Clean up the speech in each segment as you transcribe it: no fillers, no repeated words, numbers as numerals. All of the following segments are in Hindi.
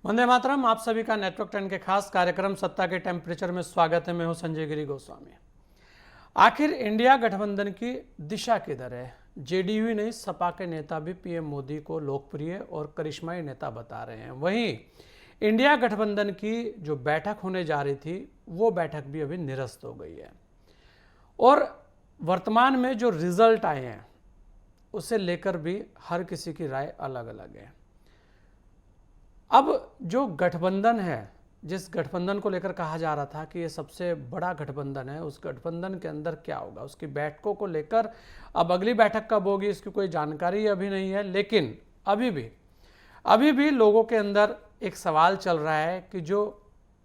वंदे मातरम। आप सभी का नेटवर्क 10 के खास कार्यक्रम सत्ता के टेम्परेचर में स्वागत है। मैं हूं संजय गिरी गोस्वामी। आखिर इंडिया गठबंधन की दिशा किधर है? जेडीयू नहीं, सपा के नेता भी पीएम मोदी को लोकप्रिय और करिश्माई नेता बता रहे हैं। वहीं इंडिया गठबंधन की जो बैठक होने जा रही थी वो बैठक भी अभी निरस्त हो गई है और वर्तमान में जो रिजल्ट आए हैं उसे लेकर भी हर किसी की राय अलग अलग है। अब जो गठबंधन है, जिस गठबंधन को लेकर कहा जा रहा था कि ये सबसे बड़ा गठबंधन है, उस गठबंधन के अंदर क्या होगा, उसकी बैठकों को लेकर अब अगली बैठक कब होगी इसकी कोई जानकारी अभी नहीं है। लेकिन अभी भी लोगों के अंदर एक सवाल चल रहा है कि जो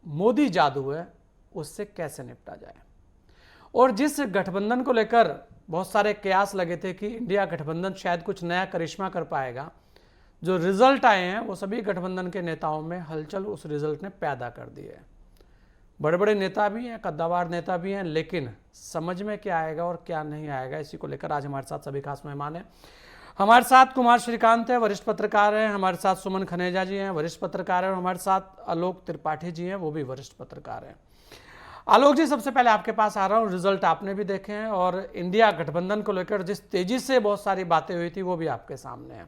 मोदी जादू है उससे कैसे निपटा जाए। और जिस गठबंधन को लेकर बहुत सारे कयास लगे थे कि इंडिया गठबंधन शायद कुछ नया करिश्मा कर पाएगा, जो रिजल्ट आए हैं वो सभी गठबंधन के नेताओं में हलचल उस रिजल्ट ने पैदा कर दी है। बड़े बड़े नेता भी हैं, कद्दावर नेता भी हैं, लेकिन समझ में क्या आएगा और क्या नहीं आएगा इसी को लेकर आज हमारे साथ सभी खास मेहमान हैं। हमारे साथ कुमार श्रीकांत है, वरिष्ठ पत्रकार हैं। हमारे साथ सुमन खनेजा जी हैं, वरिष्ठ पत्रकार हैं। और हमारे साथ आलोक त्रिपाठी जी हैं, वो भी वरिष्ठ पत्रकार हैं। आलोक जी, सबसे पहले आपके पास आ रहा हूँ। रिजल्ट आपने भी देखे हैं और इंडिया गठबंधन को लेकर जिस तेजी से बहुत सारी बातें हुई थी वो भी आपके सामने है।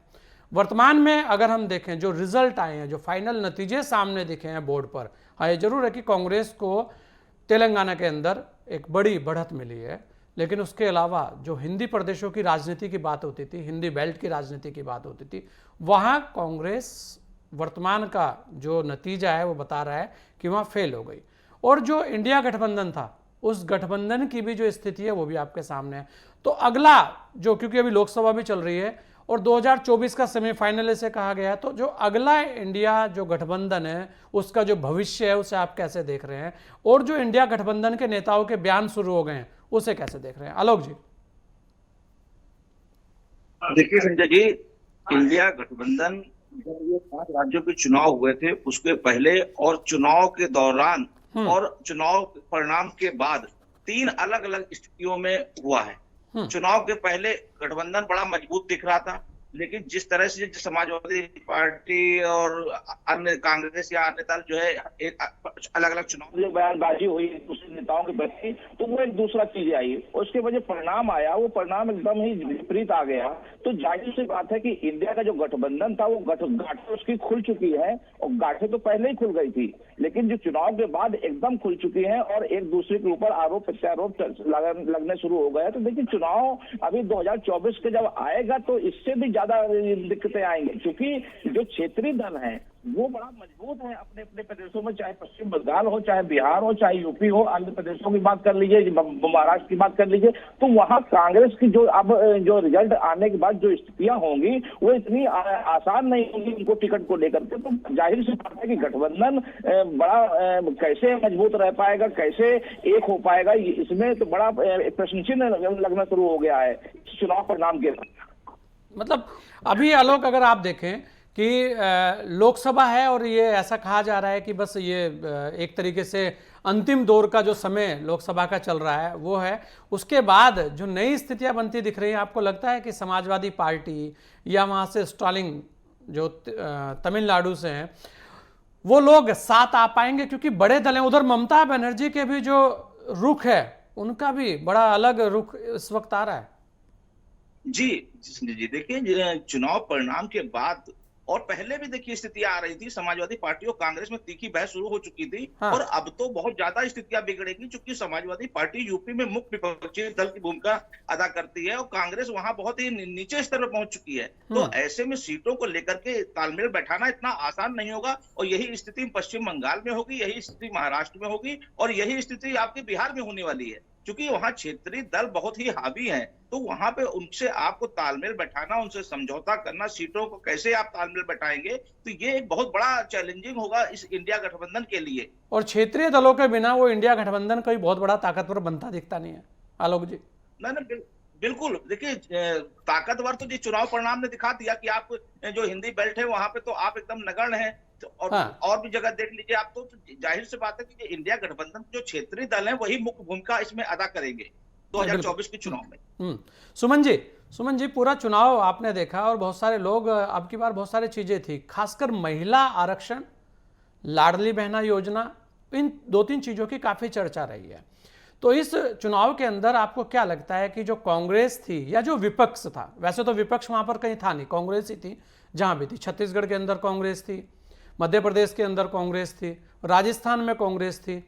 वर्तमान में अगर हम देखें जो रिजल्ट आए हैं, जो फाइनल नतीजे सामने दिखे हैं बोर्ड पर, हाँ ये जरूर है कि कांग्रेस को तेलंगाना के अंदर एक बड़ी बढ़त मिली है, लेकिन उसके अलावा जो हिंदी प्रदेशों की राजनीति की बात होती थी, हिंदी बेल्ट की राजनीति की बात होती थी, वहाँ कांग्रेस वर्तमान का जो नतीजा है वो बता रहा है कि वहाँ फेल हो गई। और जो इंडिया गठबंधन था उस गठबंधन की भी जो स्थिति है वो भी आपके सामने है। तो अगला जो, क्योंकि अभी लोकसभा भी चल रही है और 2024 का सेमीफाइनल इसे कहा गया है, तो जो अगला इंडिया जो गठबंधन है उसका जो भविष्य है उसे आप कैसे देख रहे हैं? और जो इंडिया गठबंधन के नेताओं के बयान शुरू हो गए हैं उसे कैसे देख रहे हैं? आलोक जी। देखिए संजय जी, इंडिया गठबंधन जब ये 5 राज्यों के चुनाव हुए थे उसके पहले और चुनाव के दौरान और चुनाव परिणाम के बाद 3 अलग अलग स्थितियों में हुआ है। चुनाव के पहले गठबंधन बड़ा मजबूत दिख रहा था, लेकिन जिस तरह से समाजवादी पार्टी और अन्य कांग्रेस या अन्य दल जो है एक अलग अलग चुनाव में बयानबाजी हुई दूसरे नेताओं के प्रति, तो वो एक दूसरा चीज आई। उसके वजह परिणाम आया, वो परिणाम एकदम ही विपरीत आ गया। तो जाहिर सी बात है कि इंडिया का जो गठबंधन था वो गांठें उसकी खुल चुकी है, और गांठें तो पहले ही खुल गई थी, लेकिन जो चुनाव के बाद एकदम खुल चुकी है और एक दूसरे के ऊपर आरोप प्रत्यारोप लगने शुरू हो गए। तो देखिए, चुनाव अभी 2024 के जब आएगा तो इससे भी ज्यादा दिक्कतें आएंगी, क्योंकि जो क्षेत्रीय दल है वो बड़ा मजबूत है अपने अपने प्रदेशों में, चाहे पश्चिम बंगाल हो, चाहे बिहार हो, चाहे यूपी हो, आंध्र प्रदेशों की बात कर लीजिए, महाराष्ट्र की बात कर लीजिए। तो वहां कांग्रेस की जो रिजल्ट आने के बाद जो स्थितियां होंगी वो इतनी आसान नहीं होंगी उनको टिकट को लेकर के। तो जाहिर सी बात है कि गठबंधन बड़ा कैसे मजबूत रह पाएगा, कैसे एक हो पाएगा, इसमें तो बड़ा प्रश्न चिन्ह लगना शुरू हो गया है चुनाव परिणाम के बाद। मतलब अभी आलोक, अगर आप देखें कि लोकसभा है और ये ऐसा कहा जा रहा है कि बस ये एक तरीके से अंतिम दौर का जो समय लोकसभा का चल रहा है वो है, उसके बाद जो नई स्थितियां बनती दिख रही हैं, आपको लगता है कि समाजवादी पार्टी या वहाँ से स्टालिन जो तमिलनाडु से हैं वो लोग साथ आ पाएंगे? क्योंकि बड़े दल हैं, उधर ममता बनर्जी के भी जो रुख है उनका भी बड़ा अलग रुख इस वक्त आ रहा है। जी देखिए, चुनाव परिणाम के बाद और पहले भी देखिए स्थितियां आ रही थी, समाजवादी पार्टी और कांग्रेस में तीखी बहस शुरू हो चुकी थी। हाँ। और अब तो बहुत ज्यादा स्थितियां बिगड़ेगी, क्योंकि समाजवादी पार्टी यूपी में मुख्य विपक्षी दल की भूमिका अदा करती है और कांग्रेस वहां बहुत ही नीचे स्तर पर पहुंच चुकी है। तो ऐसे में सीटों को लेकर के तालमेल बैठाना इतना आसान नहीं होगा, और यही स्थिति पश्चिम बंगाल में होगी, यही स्थिति महाराष्ट्र में होगी और यही स्थिति आपके बिहार में होने वाली है, क्योंकि वहां क्षेत्रीय दल बहुत ही हावी हैं। तो वहां पे उनसे आपको तालमेल बैठाना, उनसे समझौता करना, सीटों को कैसे आप तालमेल बैठाएंगे, तो ये एक बहुत बड़ा चैलेंजिंग होगा इस इंडिया गठबंधन के लिए। और क्षेत्रीय दलों के बिना वो इंडिया गठबंधन कोई बहुत बड़ा ताकतवर बनता दिखता नहीं है आलोक जी। नहीं, बिल्कुल। देखिए, ताकतवर तो ये चुनाव परिणाम ने दिखा दिया कि आप जो हिंदी बेल्ट है वहां पे तो आप एकदम नगण्य हैं, और भी जगह देख लीजिए आप। तो जाहिर सी बात है कि इंडिया गठबंधन जो क्षेत्रीय दल हैं वही मुख्य भूमिका इसमें अदा करेंगे 2024 के चुनाव में। सुमन जी, पूरा चुनाव आपने देखा और बहुत सारे लोग, अब की बार बहुत सारी चीजें थी, खासकर महिला आरक्षण लाडली बहना योजना, इन 2-3 चीज़ों की काफ़ी चर्चा रही है। तो इस चुनाव के अंदर आपको क्या लगता है कि जो कांग्रेस थी या जो विपक्ष था, वैसे तो विपक्ष वहाँ पर कहीं था नहीं, कांग्रेस ही थी जहाँ भी थी, छत्तीसगढ़ के अंदर कांग्रेस थी, मध्य प्रदेश के अंदर कांग्रेस थी, राजस्थान में कांग्रेस थी,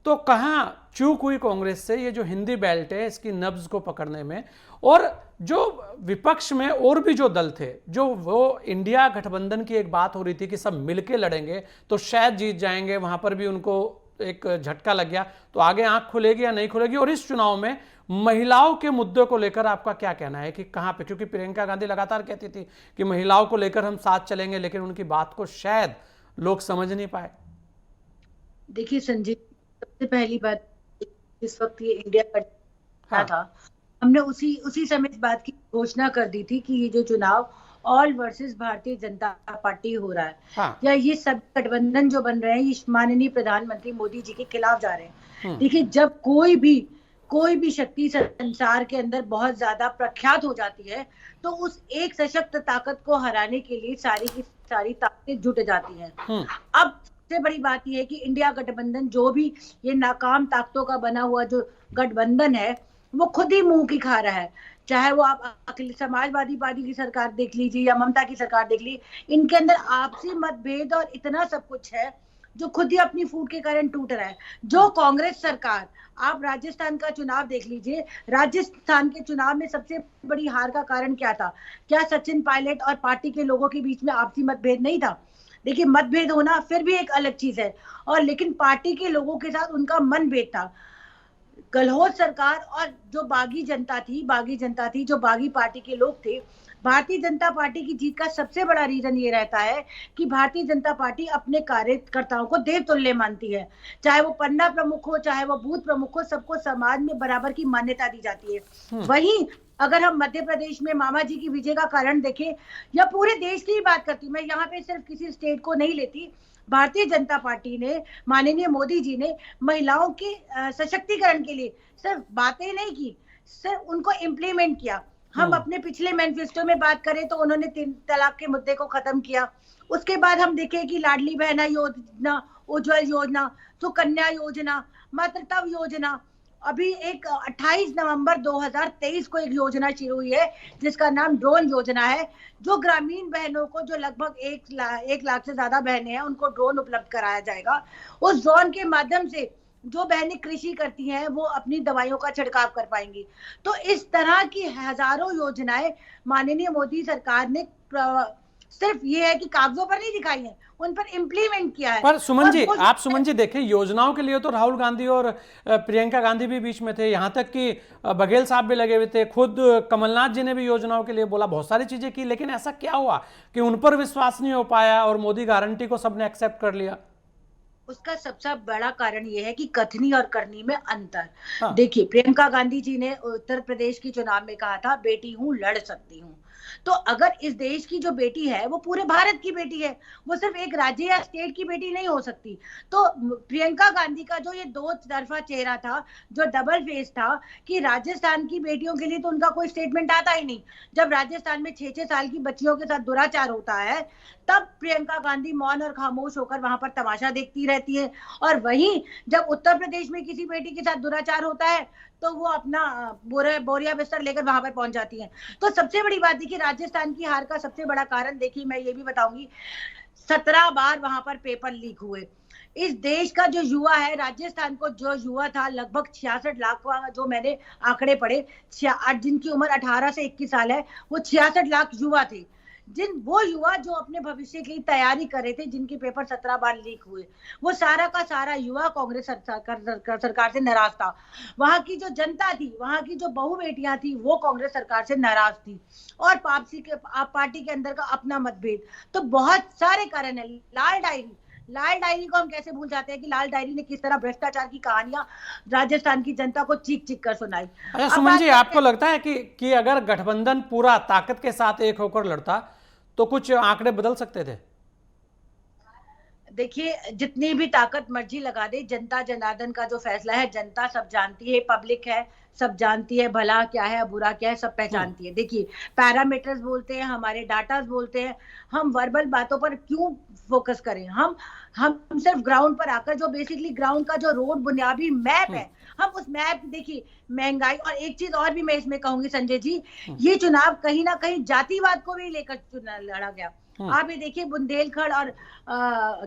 तो कहाँ चूक हुई कांग्रेस से ये जो हिंदी बेल्ट है इसकी नब्ज को पकड़ने में? और जो विपक्ष में और भी जो दल थे, जो वो इंडिया गठबंधन की एक बात हो रही थी कि सब मिलके लड़ेंगे तो शायद जीत जाएंगे, वहां पर भी उनको एक झटका लग गया, तो आगे आंख खुलेगी या नहीं खुलेगी? और इस चुनाव में महिलाओं के मुद्दे को लेकर आपका क्या कहना है कि कहां पे, क्योंकि प्रियंका गांधी लगातार कहती थी कि महिलाओं को लेकर हम साथ चलेंगे, लेकिन उनकी बात को शायद लोग समझ नहीं पाए। देखिए संजय, सबसे पहली बात, जिस वक्त ये इंडिया का था, हमने उसी समय इस बात की घोषणा कर दी थी कि ये जो चुनाव all versus Bharatiya Janata party हो रहा है, या ये सब गठबंधन जो बन रहे हैं, ये माननीय प्रधानमंत्री मोदी जी के खिलाफ जा रहे हैं। देखिए, जब कोई भी शक्ति संसार के अंदर बहुत ज्यादा प्रख्यात हो जाती है, तो उस एक सशक्त ताकत को हराने के लिए सारी की सारी ताकतें जुट जाती हैं। अब सबसे बड़ी बात यह है कि इंडिया गठबंधन, जो भी ये नाकाम ताकतों का बना हुआ जो गठबंधन है, वो खुद ही मुंह की खा रहा है। चाहे वो आप समाजवादी पार्टी की सरकार देख लीजिए या ममता की सरकार देख लीजिए, इनके अंदर आपसी मतभेद और इतना सब कुछ है जो खुद ही अपनी फूट के कारण टूट रहा है। जो कांग्रेस सरकार, आप राजस्थान का चुनाव देख लीजिए, राजस्थान के चुनाव में सबसे बड़ी हार का कारण क्या था? क्या सचिन पायलट और पार्टी के लोगों के बीच में आपसी मतभेद नहीं था? देखिए, मतभेद होना फिर भी एक अलग चीज है, और लेकिन पार्टी के लोगों के साथ उनका मनभेद था। गहलोत सरकार और जो बागी जनता थी, जो बागी पार्टी के लोग थे, भारतीय जनता पार्टी की जीत का सबसे बड़ा रीजन ये रहता है कि भारतीय जनता पार्टी अपने कार्यकर्ताओं को देवतुल्य मानती है। चाहे वो पन्ना प्रमुख हो, चाहे वो बूथ प्रमुख हो, सबको समाज में बराबर की मान्यता दी जाती है। वहीं अगर हम मध्य प्रदेश में मामा जी की विजय का कारण देखें, या पूरे देश की ही बात करती हूँ मैं, यहाँ पे सिर्फ किसी स्टेट को नहीं लेती, भारतीय जनता पार्टी ने, माननीय मोदी जी ने महिलाओं के सशक्तिकरण के लिए सिर्फ बातें नहीं की, सिर्फ उनको इम्प्लीमेंट किया। हम अपने पिछले मैनिफेस्टो में बात करें तो उन्होंने 3 तलाक के मुद्दे को खत्म किया। उसके बाद हम देखें कि लाडली बहना योजना, उज्जवल योजना, सुकन्या योजना, मातृत्व योजना, अभी एक 28 नवंबर 2023 को एक योजना शुरू हुई है जिसका नाम ड्रोन योजना है, जो ग्रामीण बहनों को, जो लगभग 1 लाख से ज्यादा बहनें हैं, उनको ड्रोन उपलब्ध कराया जाएगा। उस ड्रोन के माध्यम से जो बहनें कृषि करती हैं वो अपनी दवाइयों का छिड़काव कर पाएंगी। तो इस तरह की हजारों योजनाएं माननीय मोदी सरकार ने सिर्फ ये है कि कागजों पर नहीं दिखाई है, उन पर इम्प्लीमेंट किया है। पर सुमन जी देखें, योजनाओं के लिए तो राहुल गांधी और प्रियंका गांधी भी बीच में थे, यहाँ तक कि बघेल साहब भी लगे हुए थे, खुद कमलनाथ जी ने भी योजनाओं के लिए बोला, बहुत सारी चीजें की, लेकिन ऐसा क्या हुआ कि उन पर विश्वास नहीं हो पाया और मोदी गारंटी को सबने एक्सेप्ट कर लिया? उसका सबसे बड़ा कारण यह है कि कथनी और करनी में अंतर। देखिए, प्रियंका गांधी जी ने उत्तर प्रदेश के चुनाव में कहा था, बेटी हूं, लड़ सकती हूं। तो अगर इस देश की जो बेटी है वो पूरे भारत की बेटी है, वो सिर्फ एक राज्य या स्टेट की बेटी नहीं हो सकती। तो प्रियंका गांधी का जो ये 2 तरफा चेहरा था, जो डबल फेस था, कि राजस्थान की बेटियों के लिए तो उनका कोई स्टेटमेंट आता ही नहीं। जब राजस्थान में 6-6 साल की बच्चियों के साथ दुराचार होता है, तब प्रियंका गांधी मौन और खामोश होकर वहां पर तमाशा देखती रहती है। और वहीं जब उत्तर प्रदेश में किसी बेटी के साथ दुराचार होता है तो वो अपना बोरिया बिस्तर लेकर वहां पर पहुंच जाती हैं। तो सबसे बड़ी बात देखिए, राजस्थान की हार का सबसे बड़ा कारण देखिए, मैं ये भी बताऊंगी, 17 बार वहां पर पेपर लीक हुए। इस देश का जो युवा है, राजस्थान को जो युवा था, लगभग 66 लाख, जो मैंने आंकड़े पढ़े, जिनकी उम्र 18 से 21 साल है, वो 66 लाख युवा थे। वो युवा जो अपने भविष्य की तैयारी कर रहे थे, जिनके पेपर 17 बार लीक हुए, वो सारा का सारा युवा कांग्रेस सरकार से नाराज था। वहां की जो जनता थी, वहां की जो बहू बेटियां थी, वो कांग्रेस सरकार से नाराज थी। और पार्टी के अंदर का अपना मतभेद, तो बहुत सारे कारण है। लाल डायरी को हम कैसे भूल जाते हैं कि लाल डायरी ने किस तरह भ्रष्टाचार की कहानियां राजस्थान की जनता को चीख चीख कर सुनाई। अच्छा सुमन जी, आपको लगता है कि अगर गठबंधन पूरा ताकत के साथ एक होकर लड़ता तो कुछ आंकड़े बदल सकते थे? देखिए, जितनी भी ताकत मर्जी लगा दे, जनता जनार्दन का जो फैसला है, जनता सब जानती है, पब्लिक है, सब जानती है, भला क्या है बुरा क्या है सब पहचानती है। देखिए, पैरामीटर्स बोलते हैं, हमारे डाटास बोलते हैं, हम वर्बल बातों पर क्यों फोकस करें? हम सिर्फ ग्राउंड पर आकर, जो बेसिकली ग्राउंड का जो रोड बुनियादी मैप है, हम उस मैप, देखिए महंगाई, और एक चीज और भी मैं इसमें कहूंगी संजय जी, ये चुनाव कहीं ना कहीं जातिवाद को भी लेकर लड़ा गया। आप ये देखिए, बुंदेलखंड और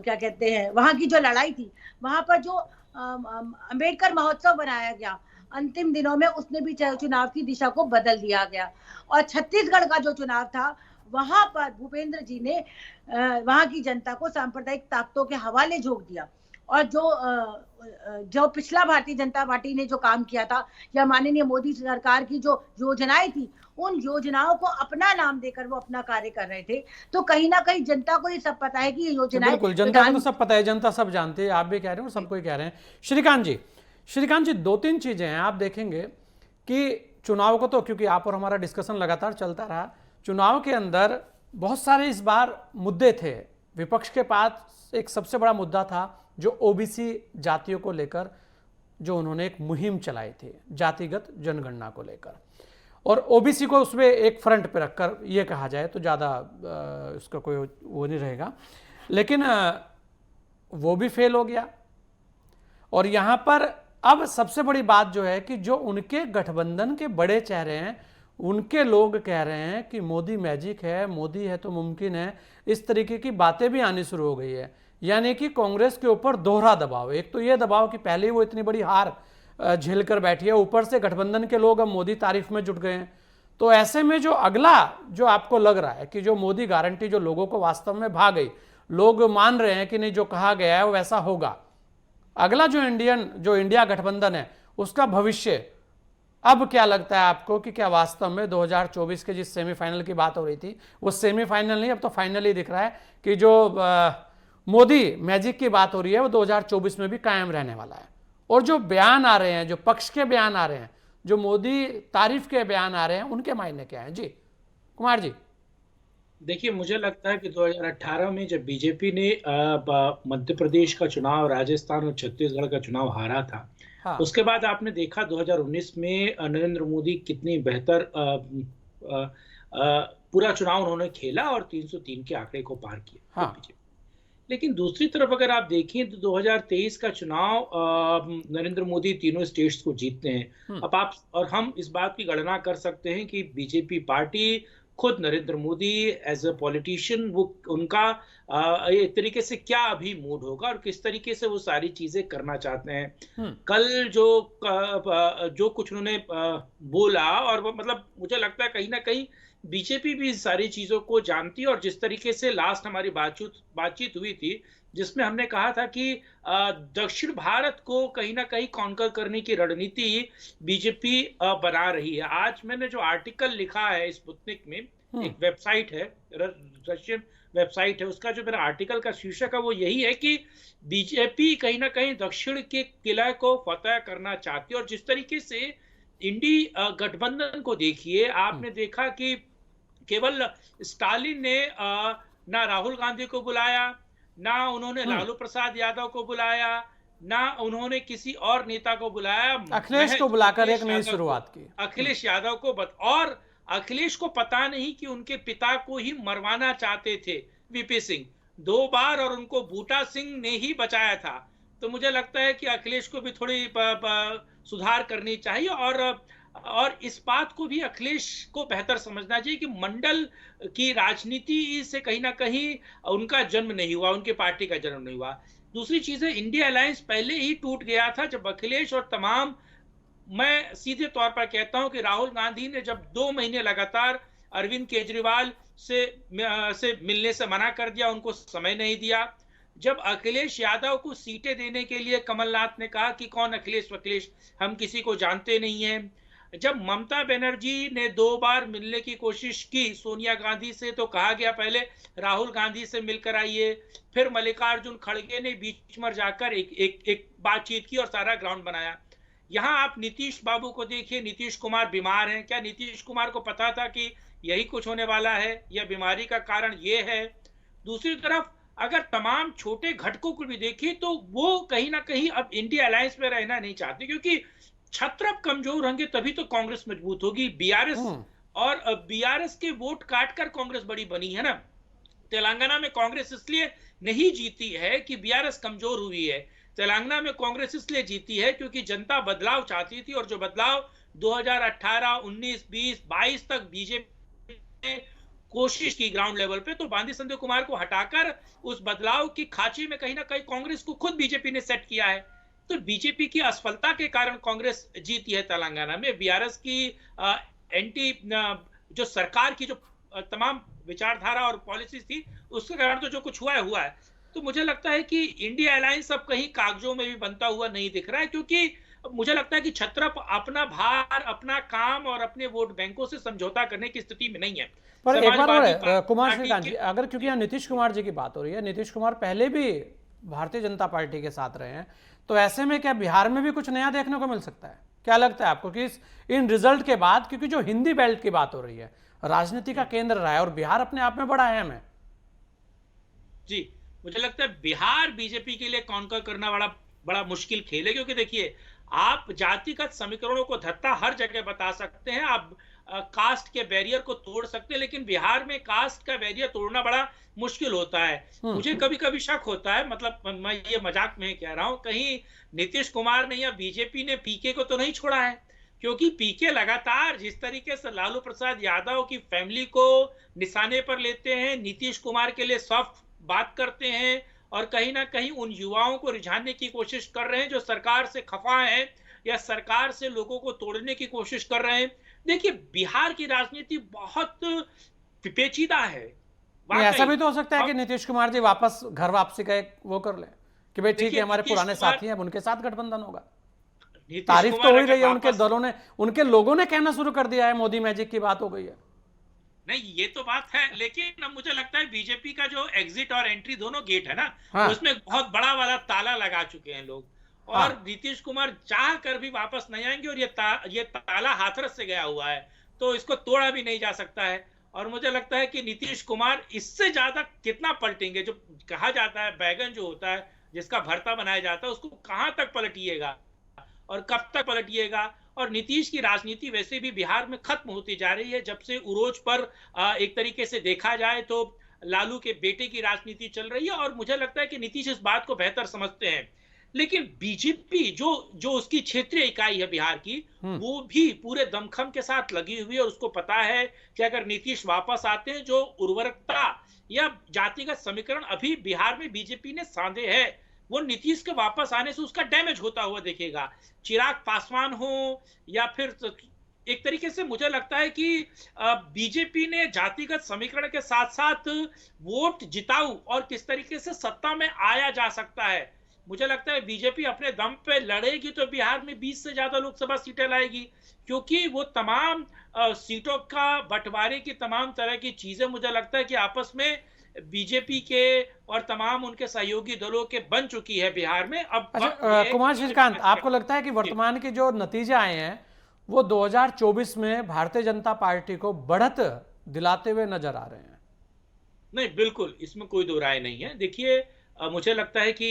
क्या कहते हैं, वहां की जो लड़ाई थी, वहां पर जो अंबेडकर महोत्सव बनाया गया अंतिम दिनों में, उसने भी चुनाव की दिशा को बदल दिया गया। और छत्तीसगढ़ का जो चुनाव था, वहां पर भूपेंद्र जी ने वहां की जनता को सांप्रदायिक ताकतों के हवाले झोंक दिया। और जो पिछला भारतीय जनता पार्टी ने जो काम किया था, या माननीय मोदी सरकार की जो योजनाएं थी, उन योजनाओं को अपना नाम देकर वो अपना कार्य कर रहे थे। तो कहीं ना कहीं जनता को ये सब पता है कि ये योजनाएं, बिल्कुल, जनता को तो सब पता है, जनता सब जानती है, आप भी कह रहे हो, सबको कह रहे हैं। श्रीकांत जी, दो तीन चीजें हैं, आप देखेंगे कि चुनाव को तो, क्योंकि आप और हमारा डिस्कशन लगातार चलता रहा, चुनाव के अंदर बहुत सारे इस बार मुद्दे थे। विपक्ष के पास एक सबसे बड़ा मुद्दा था जो ओबीसी जातियों को लेकर, जो उन्होंने एक मुहिम चलाई थी जातिगत जनगणना को लेकर, और ओबीसी को उसमें एक फ्रंट पे रखकर ये कहा जाए तो ज़्यादा उसका कोई वो नहीं रहेगा, लेकिन वो भी फेल हो गया। और यहाँ पर अब सबसे बड़ी बात जो है कि जो उनके गठबंधन के बड़े चेहरे हैं, उनके लोग कह रहे हैं कि मोदी मैजिक है, मोदी है तो मुमकिन है, इस तरीके की बातें भी आनी शुरू हो गई है। यानी कि कांग्रेस के ऊपर दोहरा दबाव, एक तो ये दबाव कि पहले ही वो इतनी बड़ी हार झेल कर बैठी है, ऊपर से गठबंधन के लोग अब मोदी तारीफ में जुट गए हैं। तो ऐसे में जो अगला जो आपको लग रहा है कि जो मोदी गारंटी जो लोगों को वास्तव में भा गई, लोग मान रहे हैं कि नहीं जो कहा गया है वो वैसा होगा, अगला जो इंडिया गठबंधन है उसका भविष्य अब क्या लगता है आपको कि क्या वास्तव में 2024 के जिस सेमीफाइनल की बात हो रही थी वो सेमीफाइनल नहीं, अब तो फाइनल ही दिख रहा है कि जो मोदी मैजिक की बात हो रही है वो 2024 में भी कायम रहने वाला है। और जो बयान आ रहे हैं, जो पक्ष के बयान आ रहे हैं, जो मोदी तारीफ के बयान आ रहे हैं, उनके मायने क्या है? जी कुमार जी। देखिए, मुझे लगता है कि 2018 में जब बीजेपी ने मध्य प्रदेश का चुनाव, राजस्थान और छत्तीसगढ़ का चुनाव हारा था, हाँ। उसके बाद आपने देखा 2019 में नरेंद्र मोदी कितनी बेहतर पूरा चुनाव उन्होंने खेला और 303 के आंकड़े को पार किया। हाँ। लेकिन दूसरी तरफ अगर आप देखें तो 2023 का चुनाव नरेंद्र मोदी तीनों स्टेट्स को जीतते हैं। अब आप और हम इस बात की गणना कर सकते हैं कि बीजेपी पार्टी, खुद Narendra Modi as a politician, वो उनका एक तरीके से क्या अभी मूड होगा और किस तरीके से वो सारी चीजें करना चाहते हैं। कल जो कुछ उन्होंने बोला, और वो मतलब मुझे लगता है कहीं ना कहीं बीजेपी भी इस सारी चीजों को जानती है। और जिस तरीके से लास्ट हमारी बातचीत हुई थी, जिसमें हमने कहा था कि दक्षिण भारत को कहीं ना कहीं कॉन्कर करने की रणनीति बीजेपी बना रही है। आज मैंने जो आर्टिकल लिखा है स्पुतनिक में, एक वेबसाइट है, रशियन वेबसाइट है, उसका जो मेरा आर्टिकल का शीर्षक है वो यही है कि बीजेपी कहीं ना कहीं दक्षिण के किला को फतह करना चाहती है। और जिस तरीके से इंडी गठबंधन को देखिए, आपने देखा कि केवल स्टालिन ने ना राहुल गांधी को बुलाया, ना उन्होंने लालू प्रसाद यादव को बुलाया, ना उन्होंने किसी और नेता को बुलाया, अखिलेश को बुलाकर एक नई शुरुआत की, अखिलेश यादव को और अखिलेश को पता नहीं कि उनके पिता को ही मरवाना चाहते थे वीपी सिंह 2 बार, और उनको बूटा सिंह ने ही बचाया था। तो मुझे लगता है कि अखिलेश को भी थोड़ी सुधार करनी चाहिए। और इस बात को भी अखिलेश को बेहतर समझना चाहिए कि मंडल की राजनीति से कहीं ना कहीं उनका जन्म नहीं हुआ, उनके पार्टी का जन्म नहीं हुआ। दूसरी चीज है, इंडिया अलायंस पहले ही टूट गया था जब अखिलेश और तमाम, मैं सीधे तौर पर कहता हूं कि राहुल गांधी ने जब 2 महीने लगातार अरविंद केजरीवाल से मिलने से मना कर दिया, उनको समय नहीं दिया। जब अखिलेश यादव को सीटें देने के लिए कमलनाथ ने कहा कि कौन अखिलेश, हम किसी को जानते नहीं हैं। जब ममता बनर्जी ने 2 बार मिलने की कोशिश की सोनिया गांधी से, तो कहा गया पहले राहुल गांधी से मिलकर आइए। फिर मल्लिकार्जुन खड़गे ने बीच में जाकर एक बातचीत की और सारा ग्राउंड बनाया। यहाँ आप नीतीश बाबू को देखिए, नीतीश कुमार बीमार हैं। क्या नीतीश कुमार को पता था कि यही कुछ होने वाला है या बीमारी का कारण ये है? दूसरी तरफ अगर तमाम छोटे घटकों को भी देखें तो वो कहीं ना कहीं अब इंडिया अलायंस में रहना नहीं चाहते, क्योंकि छत्र कमजोर होंगे तभी तो कांग्रेस मजबूत होगी। बीआरएस और बीआरएस के वोट काटकर कांग्रेस बड़ी बनी है ना। तेलंगाना में कांग्रेस इसलिए नहीं जीती है कि बीआरएस कमजोर हुई है। तेलंगाना में कांग्रेस इसलिए जीती है क्योंकि जनता बदलाव चाहती थी, और जो बदलाव 2018, 19, 20, 22 तक बीजेपी ने कोशिश की ग्राउंड लेवल पे, तो बांदी संजय कुमार को हटाकर उस बदलाव की खांचे में कहीं ना कहीं कांग्रेस को खुद बीजेपी ने सेट किया है। तो बीजेपी की असफलता के कारण कांग्रेस जीती है तेलंगाना में। बीआरएस की एंटी जो सरकार की जो तमाम विचारधारा और पॉलिसीज थी, उसके कारण तो जो कुछ हुआ है। तो मुझे लगता है कि इंडिया अलायंस अब कहीं कागजों में भी बनता हुआ नहीं दिख रहा है, क्योंकि मुझे लगता है कि छत्रप अपना भार, अपना काम और अपने वोट बैंकों से समझौता करने की स्थिति में नहीं है। पर एक बार समाजवादी और कुमार पार्टी श्रीकांत जी, के- अगर क्योंकि यहाँ नीतीश कुमार जी की बात हो रही है, नीतीश कुमार पहले भी भारतीय जनता पार्टी के साथ रहे हैं, तो ऐसे में क्या बिहार में भी कुछ नया देखने को मिल सकता है? क्या लगता है आपको कि इन रिजल्ट के बाद, क्योंकि जो हिंदी बेल्ट की बात हो रही है, राजनीति का केंद्र रहा है और बिहार अपने आप में बड़ा अहम है। जी, मुझे लगता है बिहार बीजेपी के लिए कॉन्कर करना बड़ा बड़ा मुश्किल खेल है, क्योंकि देखिए, आप जातिगत समीकरणों को धत्ता हर जगह बता सकते हैं, आप कास्ट के बैरियर को तोड़ सकते हैं, लेकिन बिहार में कास्ट का बैरियर तोड़ना बड़ा मुश्किल होता है। मुझे कभी कभी शक होता है, मतलब मैं ये मजाक में कह रहा हूं, कहीं नीतीश कुमार ने या बीजेपी ने पीके को तो नहीं छोड़ा है, क्योंकि पीके लगातार जिस तरीके से लालू प्रसाद यादव की फैमिली को निशाने पर लेते हैं, नीतीश कुमार के लिए सॉफ्ट बात करते हैं, और कहीं ना कहीं उन युवाओं को रिझाने की कोशिश कर रहे हैं जो सरकार से खफा है या सरकार से लोगों को तोड़ने की कोशिश कर रहे हैं। देखिए, बिहार की राजनीति बहुत पेचीदा है। नहीं, ऐसा वाकई भी तो हो सकता है कि नीतीश कुमार जी वापस घर वापसी का एक वो कर ले कि भाई ठीक है, देखिए, हमारे नीतीश पुराने कुमार- साथी हैं, अब उनके साथ गठबंधन होगा। नीतीश तारीफ तो कुमार हो ही अगर रही है, उनके वापस- दलों ने, उनके लोगों ने कहना शुरू कर दिया है, मोदी मैजिक की बात हो गई है। नहीं, ये तो बात है, लेकिन अब मुझे लगता है बीजेपी का जो एग्जिट और एंट्री दोनों गेट है ना, हाँ। उसमें बहुत बड़ा वाला ताला लगा चुके हैं लोग, और हाँ। नीतीश कुमार चाह कर भी वापस नहीं आएंगे, और ये ताला हाथरस से गया हुआ है, तो इसको तोड़ा भी नहीं जा सकता है। और मुझे लगता है कि नीतीश कुमार इससे ज्यादा कितना पलटेंगे। जो कहा जाता है, बैगन जो होता है जिसका भरता बनाया जाता है, उसको कहां तक पलटिएगा और कब तक पलटिएगा। और नीतीश की राजनीति वैसे भी बिहार में खत्म होती जा रही है, जब से उरोज पर एक तरीके से देखा जाए तो लालू के बेटे की राजनीति चल रही है, और मुझे लगता है कि नीतीश इस बात को बेहतर समझते हैं। लेकिन बीजेपी जो उसकी क्षेत्रीय इकाई है बिहार की, वो भी पूरे दमखम के साथ लगी हुई है, और उसको पता है कि अगर नीतीश वापस आते हैं, जो उर्वरकता या जातिगत समीकरण अभी बिहार में बीजेपी ने साधे है, वो नीतीश के वापस आने से उसका डैमेज होता हुआ दिखेगा। चिराग पासवान हो या फिर एक तरीके से मुझे लगता है कि बीजेपी ने जातिगत समीकरण के साथ साथ वोट जिताऊ और किस तरीके से सत्ता में आया जा सकता है। मुझे लगता है बीजेपी अपने दम पे लड़ेगी तो बिहार में 20 से ज्यादा लोकसभा सीटें लाएगी, क्योंकि वो तमाम सीटों का बंटवारे की तमाम तरह की चीजें मुझे लगता है कि आपस में बीजेपी के और तमाम उनके सहयोगी दलों के बन चुकी है बिहार में। अब अच्छा, कुमार श्रीकांत, आपको लगता है कि वर्तमान के जो नतीजे आए हैं वो 2024 में भारतीय जनता पार्टी को बढ़त दिलाते हुए नजर आ रहे हैं? नहीं, बिल्कुल, इसमें कोई दो राय नहीं है। देखिए, मुझे लगता है कि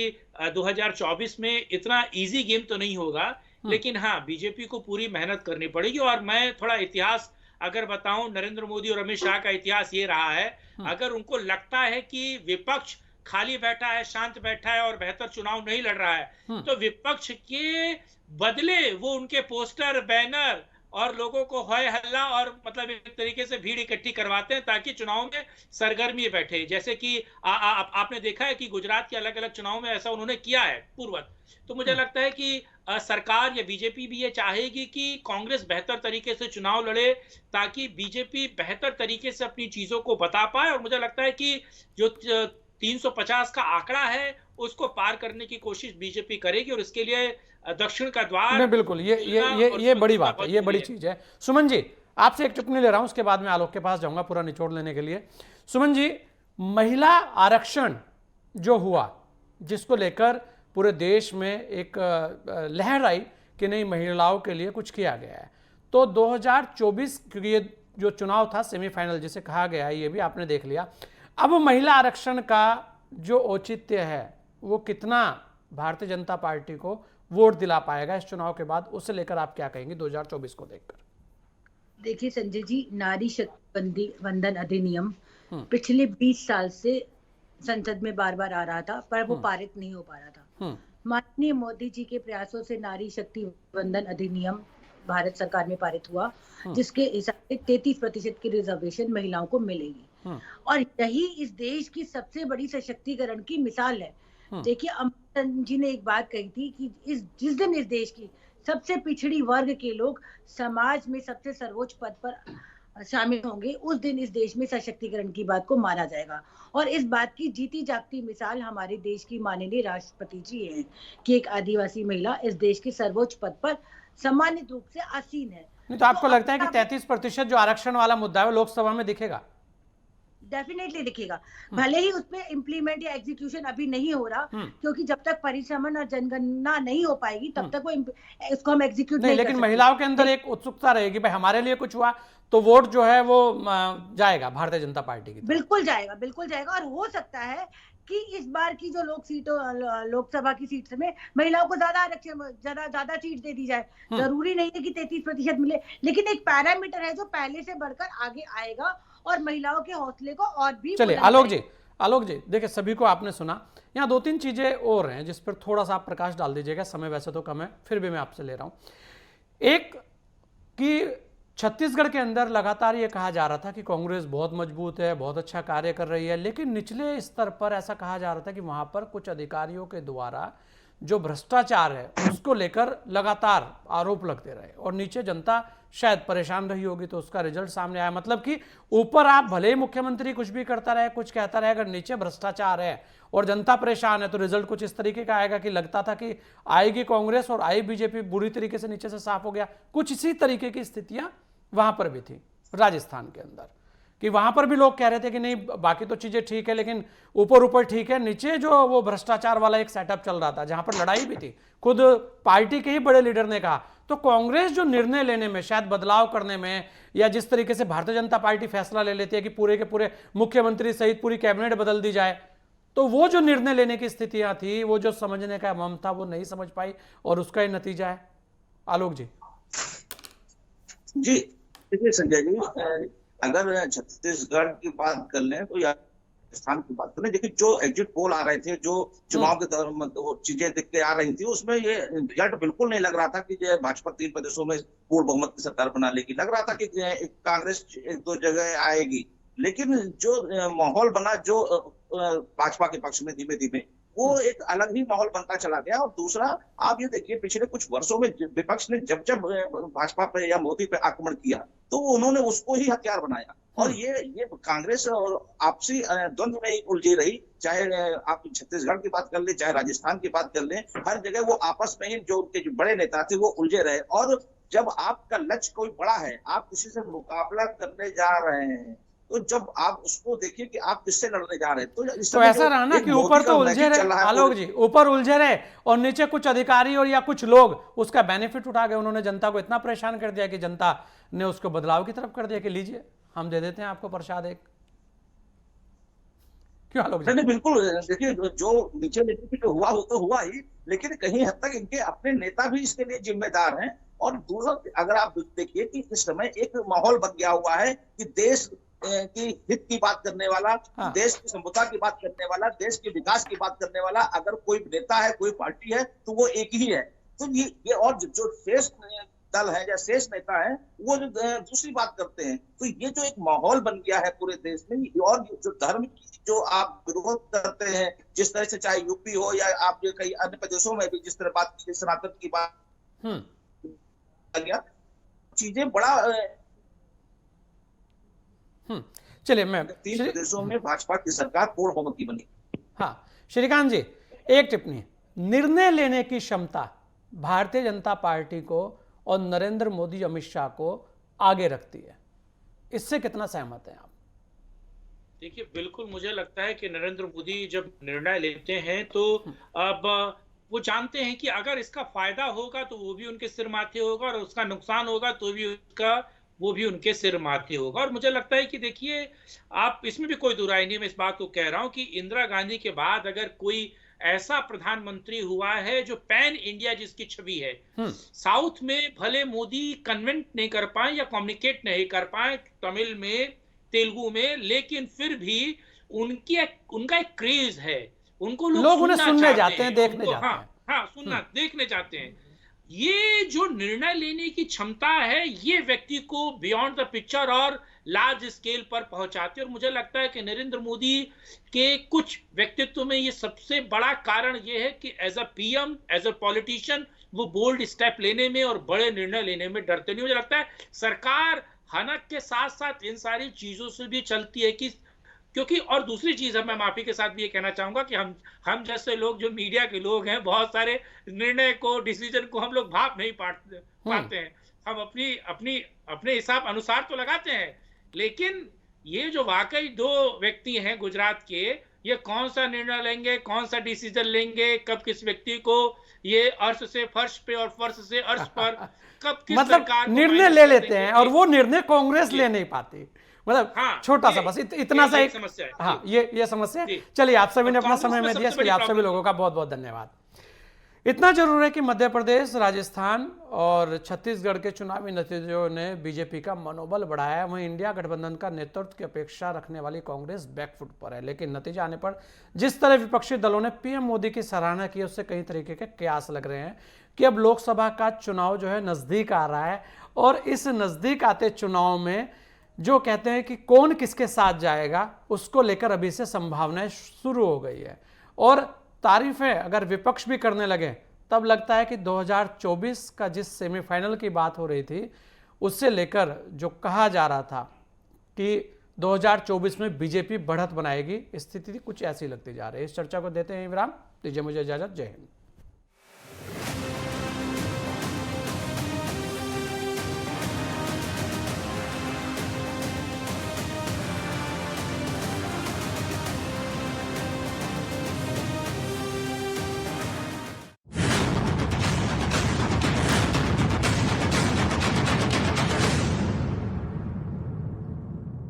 2024 में इतना इजी गेम तो नहीं होगा, लेकिन हाँ, बीजेपी को पूरी मेहनत करनी पड़ेगी। और मैं थोड़ा इतिहास अगर बताऊं, नरेंद्र मोदी और अमित शाह का इतिहास ये रहा है, अगर उनको लगता है कि विपक्ष खाली बैठा है, शांत बैठा है और बेहतर चुनाव नहीं लड़ रहा है, तो विपक्ष के बदले वो उनके पोस्टर, बैनर और लोगों को होय हल्ला और मतलब एक तरीके से भीड़ इकट्ठी करवाते हैं ताकि चुनाव में सरगर्मी बैठे। जैसे कि आपने देखा है कि गुजरात के अलग अलग चुनाव में ऐसा उन्होंने किया है पूर्वत। तो मुझे लगता है कि सरकार या बीजेपी भी ये चाहेगी कि कांग्रेस बेहतर तरीके से चुनाव लड़े, ताकि बीजेपी बेहतर तरीके से अपनी चीजों को बता पाए। और मुझे लगता है कि जो 350 का आंकड़ा है उसको पार करने की कोशिश बीजेपी करेगी, और इसके लिए दक्षिण का द्वार। नहीं, बिल्कुल, ये बड़ी बात है, ये बड़ी चीज है। सुमन जी, आपसे एक टिप्पणी ले रहा हूं, उसके बाद में आलोक के पास जाऊंगा पूरा निचोड़ लेने के लिए। सुमन जी, महिला आरक्षण जो हुआ, जिसको लेकर पूरे देश में एक लहर आई कि नहीं, महिलाओं के लिए कुछ किया गया है, तो 2024, क्योंकि ये जो चुनाव था सेमीफाइनल जिसे कहा गया है, ये भी आपने देख लिया। अब महिला आरक्षण का जो औचित्य है वो कितना भारतीय जनता पार्टी को वोट दिला पाएगा इस चुनाव के बाद, उसे लेकर आप क्या कहेंगे 2024 को देखकर? देखिए संजय जी, नारी शक्ति वंदन अधिनियम पिछले 20 साल से संसद में बार बार आ रहा था, पर वो पारित नहीं हो पा रहा था। माननीय मोदी जी के प्रयासों से नारी शक्ति वंदन अधिनियम भारत सरकार में पारित हुआ, जिसके हिसाब से 33% की रिजर्वेशन महिलाओं को मिलेगी, और यही इस देश की सबसे बड़ी सशक्तिकरण की मिसाल है। देखिए, अमृतन जी ने एक बात कही थी कि जिस दिन इस देश की सबसे पिछड़ी वर्ग के लोग समाज में सबसे सर्वोच्च पद पर शामिल होंगे, उस दिन इस देश में सशक्तिकरण की बात को माना जाएगा। और इस बात की जीती जागती मिसाल हमारे देश की माननीय राष्ट्रपति जी हैं कि एक आदिवासी महिला इस देश के सर्वोच्च पद पर सम्मानित रूप से आसीन है। नहीं तो आपको लगता है कि 33% जो आरक्षण वाला मुद्दा है वो लोकसभा में दिखेगा? डेफिनेटली दिखेगा, भले ही उसमें इम्प्लीमेंट या एग्जीक्यूशन अभी नहीं हो रहा, क्योंकि जब तक परिसमन और जनगणना नहीं हो पाएगी तब तक वो इसको हम एग्जीक्यूट नहीं कर सकते। लेकिन महिलाओं के अंदर एक उत्सुकता रहेगी, भाई हमारे लिए कुछ हुआ तो वोट जो है वो जाएगा भारतीय जनता पार्टी की। बिल्कुल जाएगा, बिल्कुल जाएगा। और हो सकता है कि इस बार की जो लोकसभा की सीट में महिलाओं को ज्यादा आरक्षण, ज्यादा सीट दे दी जाए। जरूरी नहीं है कि 33% मिले, लेकिन एक पैरामीटर है जो पहले से बढ़कर आगे आएगा और महिलाओं के हौसले को और भी। चलिए आलोक जी देखिए, सभी को आपने सुना, यहाँ 2-3 चीजें और हैं जिस पर थोड़ा सा आप प्रकाश डाल दीजिएगा, समय वैसे तो कम है फिर भी मैं आपसे ले रहा हूं। एक कि छत्तीसगढ़ के अंदर लगातार ये कहा जा रहा था कि कांग्रेस बहुत मजबूत है, बहुत अच्छा कार्य कर रही है, लेकिन निचले स्तर पर ऐसा कहा जा रहा था कि वहां पर कुछ अधिकारियों के द्वारा जो भ्रष्टाचार है उसको लेकर लगातार आरोप लगते रहे और नीचे जनता शायद परेशान रही होगी, तो उसका रिजल्ट सामने आया। मतलब कि ऊपर आप भले ही मुख्यमंत्री कुछ भी करता रहे, कुछ कहता रहे, अगर नीचे भ्रष्टाचार है और जनता परेशान है तो रिजल्ट कुछ इस तरीके का आएगा कि लगता था कि आएगी कांग्रेस और आई बीजेपी, बुरी तरीके से नीचे से साफ हो गया। कुछ इसी तरीके की स्थितियां वहां पर भी थी राजस्थान के अंदर, कि वहां पर भी लोग कह रहे थे कि नहीं बाकी तो चीजें ठीक है लेकिन ऊपर ठीक है, नीचे जो वो भ्रष्टाचार वाला एक सेटअप चल रहा था जहां पर लड़ाई भी थी। खुद पार्टी के ही बड़े लीडर ने कहा, तो कांग्रेस जो निर्णय लेने में, शायद बदलाव करने में, या जिस तरीके से भारतीय जनता पार्टी फैसला ले लेती है कि पूरे के पूरे मुख्यमंत्री सहित पूरी कैबिनेट बदल दी जाए, तो वो जो निर्णय लेने की स्थितियां थी, वो जो समझने का मम था, वो नहीं समझ पाई और उसका ही नतीजा है। आलोक जी। जी देखिए संजय जी, अगर छत्तीसगढ़ की बात कर लें तो या राजस्थान की बात करें, देखिए जो एग्जिट पोल आ रहे थे, जो चुनाव के दौरान वो चीजें दिख के आ रही थी, उसमें ये रिजल्ट बिल्कुल नहीं लग रहा था कि भाजपा 3 प्रदेशों में पूर्ण बहुमत की सरकार बना लेगी। लग रहा था कि कांग्रेस 1-2 जगह आएगी, लेकिन जो माहौल बना जो भाजपा के पक्ष में धीमे धीमे, वो एक अलग ही माहौल बनता चला गया। और दूसरा, आप ये देखिए पिछले कुछ वर्षों में विपक्ष ने जब भाजपा पे या मोदी पे आक्रमण किया तो उन्होंने उसको ही हथियार बनाया, और ये कांग्रेस और आपसी द्वंद्व में ही उलझी रही। चाहे आप छत्तीसगढ़ की बात कर ले, चाहे राजस्थान की बात कर ले, हर जगह वो आपस में ही जो उनके जो बड़े नेता थे वो उलझे रहे। और जब आपका लक्ष्य कोई बड़ा है, आप किसी से मुकाबला करने जा रहे हैं, तो जब आप उसको देखिए कि आप किससे लड़ने जा रहे हैं, तो ऐसा रहा ना कि ऊपर तो उलझे रहे आलोक जी, ऊपर उलझे रहे और नीचे कुछ अधिकारी और या कुछ लोग उसका बेनिफिट उठा गए। उन्होंने जनता को इतना परेशान कर दिया कि जनता ने उसको बदलाव की तरफ कर दिया कि लीजिए हम दे देते हैं आपको प्रसाद एक। क्यों आलोक जी? नहीं बिल्कुल, देखिए जो नीचे बेनिफिट हुआ वो तो हुआ ही, लेकिन कहीं हद तक इनके अपने नेता भी इसके लिए जिम्मेदार हैं। और दूसरा, अगर आप देखिए कि इस समय एक माहौल बन गया हुआ है कि देश की हित की बात करने वाला, देश की संप्रभुता की बात करने वाला, देश के विकास की बात करने वाला अगर कोई नेता है, कोई पार्टी है, तो वो एक ही है। तो ये और जो शेष दल है या शेष नेता है वो दूसरी बात करते हैं। तो ये जो एक माहौल बन गया है पूरे देश में, और जो धर्म की जो आप विरोध करते हैं, जिस तरह से चाहे यूपी हो या आप जो कई अन्य प्रदेशों में भी जिस तरह बात की, सनातन की बात गया, चीजें बड़ा चलिए मैं 3 प्रदेशों में भाजपा की सरकार पूर्ण बहुमत की बनी। हाँ श्रीकांत जी, एक टिप्पणी, निर्णय लेने की क्षमता भारतीय जनता पार्टी को और नरेंद्र मोदी अमित शाह को आगे रखती है, इससे कितना सहमत हैं आप? देखिए बिल्कुल, मुझे लगता है कि नरेंद्र मोदी जब निर्णय लेते हैं तो अब वो जानते हैं कि अगर इसका फायदा होगा तो वो भी उनके सिर माथे होगा और उसका नुकसान होगा तो भी उसका वो भी उनके सिर माथे होगा। और मुझे लगता है कि देखिए, आप इसमें भी कोई दुराई नहीं, मैं इस बात को कह रहा हूं कि इंदिरा गांधी के बाद अगर कोई ऐसा प्रधानमंत्री हुआ है जो पैन इंडिया जिसकी छवि है, साउथ में भले मोदी कन्वेंट नहीं कर पाए या कम्युनिकेट नहीं कर पाए तमिल में, तेलुगु में, लेकिन फिर भी उनका एक क्रेज है, उनको लोग उन्हें सुनने जाते हैं, देखने उनको, जाते हैं। हाँ सुनना, देखने जाते हैं। ये जो निर्णय लेने की क्षमता है, ये व्यक्ति को बियॉन्ड द पिक्चर और लार्ज स्केल पर पहुंचाती है। और मुझे लगता है कि नरेंद्र मोदी के कुछ व्यक्तित्व में ये सबसे बड़ा कारण ये है कि as a PM, as a politician, वो बोल्ड स्टेप लेने में और बड़े निर्णय लेने में डरते नहीं। मुझे लगता है सरकार हनक के साथ साथ इन सारी चीजों से भी चलती है कि, क्योंकि और दूसरी चीज है, मैं माफी के साथ भी ये कहना चाहूंगा कि हम जैसे लोग जो मीडिया के लोग हैं, बहुत सारे निर्णय को, डिसीजन को हम लोग भाप नहीं पाते हैं। हम अपने हिसाब अनुसार तो लगाते हैं, लेकिन ये जो वाकई दो व्यक्ति हैं गुजरात के, ये कौन सा निर्णय लेंगे, कौन सा डिसीजन लेंगे, कब किस व्यक्ति को ये अर्श से फर्श पे और फर्श से अर्श पर कब किस मतलब सरकार निर्णय ले लेते हैं, और वो निर्णय कांग्रेस ले नहीं पाती। मतलब हाँ, छोटा सा बस इतना सा एक समस्या है। हाँ, ये समस्या है। चलिए, आप सभी ने अपना समय में दिया, इसके लिए आप सभी लोगों का बहुत बहुत धन्यवाद। इतना जरूर है कि मध्य प्रदेश, राजस्थान और छत्तीसगढ़ के चुनावी नतीजों ने बीजेपी का मनोबल बढ़ाया है। वहीं इंडिया गठबंधन का नेतृत्व की अपेक्षा रखने वाली कांग्रेस बैकफुट पर है। लेकिन नतीजा आने पर जिस तरह विपक्षी दलों ने पीएम मोदी की सराहना की, उससे कई तरीके के कयास लग रहे हैं कि अब लोकसभा का चुनाव जो है नजदीक आ रहा है, और इस नजदीक आते चुनाव में जो कहते हैं कि कौन किसके साथ जाएगा, उसको लेकर अभी से संभावनाएं शुरू हो गई है। और तारीफें अगर विपक्ष भी करने लगे, तब लगता है कि 2024 का जिस सेमीफाइनल की बात हो रही थी, उससे लेकर जो कहा जा रहा था कि 2024 में बीजेपी बढ़त बनाएगी, स्थिति कुछ ऐसी लगती जा रही है। इस चर्चा को देते हैं विराम, दीजिए मुझे इजाजत। जय हिंद।